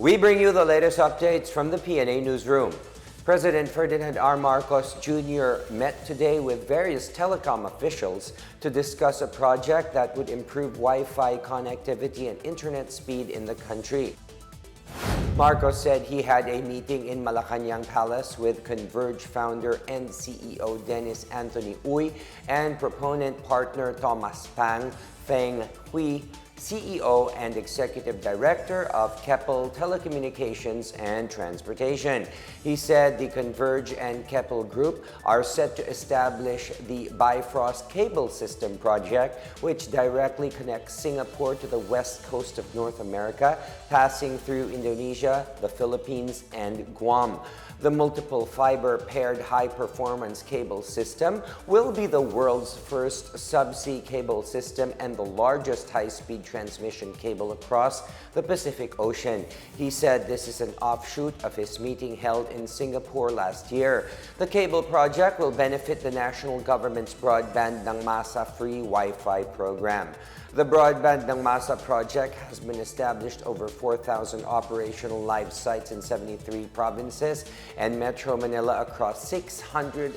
We bring you the latest updates from the Pna Newsroom. President Ferdinand R. Marcos Jr. met today with various telecom officials to discuss a project that would improve Wi-Fi connectivity and internet speed in the country. Marcos said he had a meeting in Malacanang Palace with Converge founder and CEO Dennis Anthony Uy and proponent partner Thomas Feng Hui, CEO and Executive Director of Keppel Telecommunications and Transportation. He said the Converge and Keppel Group are set to establish the Bifrost Cable System project, which directly connects Singapore to the west coast of North America, passing through Indonesia, the Philippines, and Guam. The multiple fiber paired high-performance cable system will be the world's first subsea cable system and the largest high-speed transmission cable across the Pacific Ocean. He said this is an offshoot of his meeting held in Singapore last year. The cable project will benefit the national government's BroadBand ng Masa free Wi-Fi program. The BroadBand ng Masa project has been established over 4,000 operational live sites in 73 provinces and Metro Manila across 601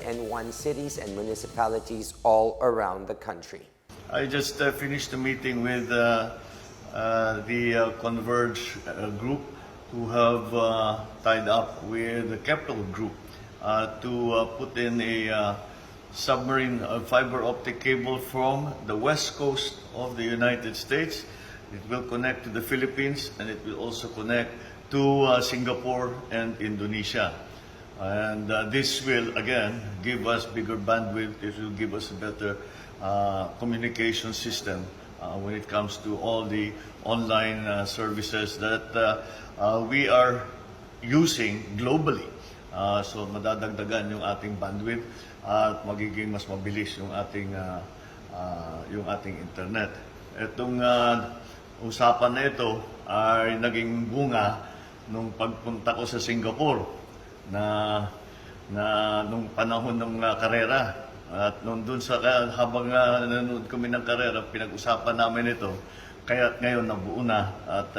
cities and municipalities all around the country. I just finished a meeting with the Converge group who have tied up with the Keppel group to put in a submarine fiber optic cable from the west coast of the United States. It will connect to the Philippines and it will also connect to Singapore and Indonesia. And this will again give us bigger bandwidth. It will give us a better communication system when it comes to all the online services that we are using globally. So madadagdagan yung ating bandwidth at magiging mas mabilis yung ating internet. Itong usapan na ito ay naging bunga nung pagpunta ko sa Singapore na nung panahon ng karera. At nung dun sa habang nanonood kami ng karera, pinag-usapan namin ito. Kaya ngayon nabuo na at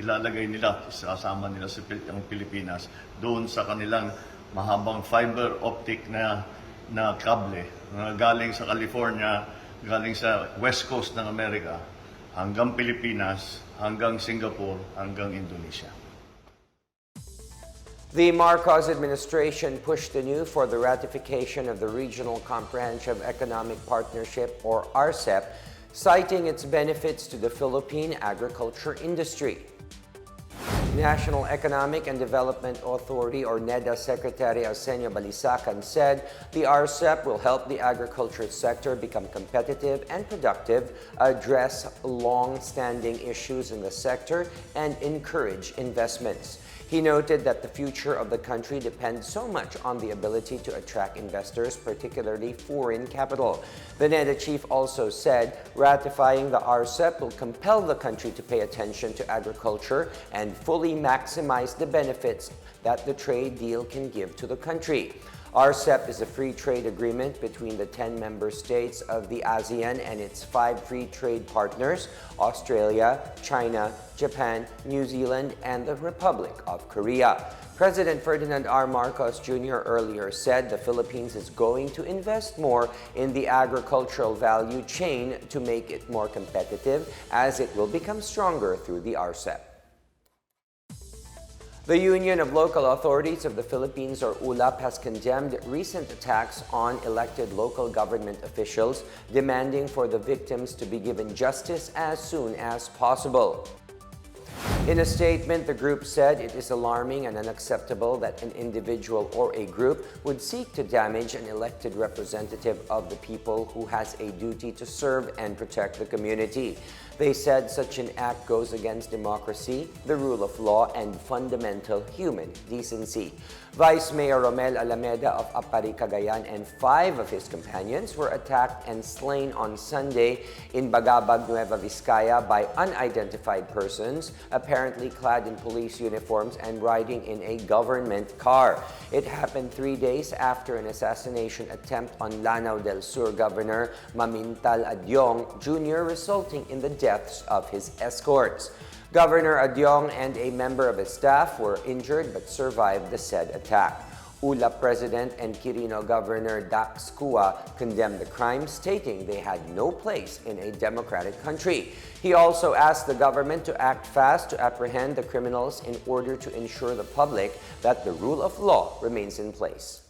ilalagay nila, isasama nila sa Pilipinas doon sa kanilang mahabang fiber optic na kable galing sa California, galing sa west coast ng Amerika, hanggang Pilipinas, hanggang Singapore, hanggang Indonesia. The Marcos administration pushed anew for the ratification of the Regional Comprehensive Economic Partnership, or RCEP, citing its benefits to the Philippine agriculture industry. National Economic and Development Authority, or NEDA Secretary Arsenio Balisacan said the RCEP will help the agriculture sector become competitive and productive, address long-standing issues in the sector, and encourage investments. He noted that the future of the country depends so much on the ability to attract investors, particularly foreign capital. The NEDA chief also said ratifying the RCEP will compel the country to pay attention to agriculture and fully maximize the benefits that the trade deal can give to the country. RCEP is a free trade agreement between the 10 member states of the ASEAN and its 5 free trade partners, Australia, China, Japan, New Zealand, and the Republic of Korea. President Ferdinand R. Marcos Jr. earlier said the Philippines is going to invest more in the agricultural value chain to make it more competitive as it will become stronger through the RCEP. The Union of Local Authorities of the Philippines, or ULAP, has condemned recent attacks on elected local government officials, demanding for the victims to be given justice as soon as possible. In a statement, the group said it is alarming and unacceptable that an individual or a group would seek to damage an elected representative of the people who has a duty to serve and protect the community. They said such an act goes against democracy, the rule of law, and fundamental human decency. Vice Mayor Romel Alameda of Apari, Cagayan, and 5 of his companions were attacked and slain on Sunday in Bagabag, Nueva Vizcaya by unidentified persons, apparently clad in police uniforms and riding in a government car. It happened 3 days after an assassination attempt on Lanao del Sur Governor Mamintal Adyong Jr., resulting in the deaths of his escorts. Governor Adyong and a member of his staff were injured but survived the said attack. ULAP President and Quirino Governor Dax Cua condemned the crime, stating they had no place in a democratic country. He also asked the government to act fast to apprehend the criminals in order to ensure the public that the rule of law remains in place.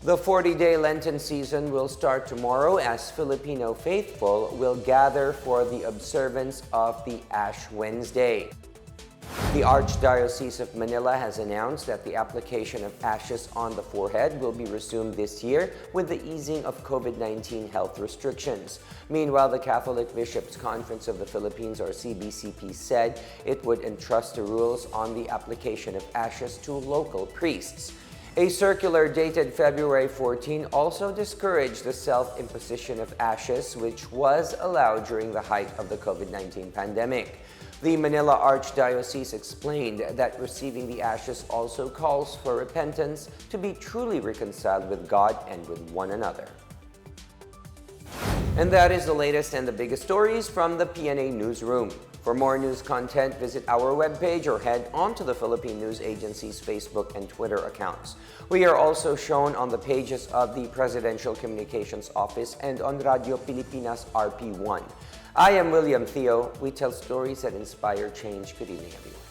The 40-day Lenten season will start tomorrow as Filipino faithful will gather for the observance of the Ash Wednesday. The Archdiocese of Manila has announced that the application of ashes on the forehead will be resumed this year with the easing of COVID-19 health restrictions. Meanwhile, the Catholic Bishops' Conference of the Philippines, or CBCP, said it would entrust the rules on the application of ashes to local priests. A circular dated February 14 also discouraged the self-imposition of ashes, which was allowed during the height of the COVID-19 pandemic. The Manila Archdiocese explained that receiving the ashes also calls for repentance to be truly reconciled with God and with one another. And that is the latest and the biggest stories from the Pna Newsroom. For more news content, visit our webpage or head on to the Philippine News Agency's Facebook and Twitter accounts. We are also shown on the pages of the Presidential Communications Office and on Radio Pilipinas RP1. I am William Theo. We tell stories that inspire change. Good evening, everyone.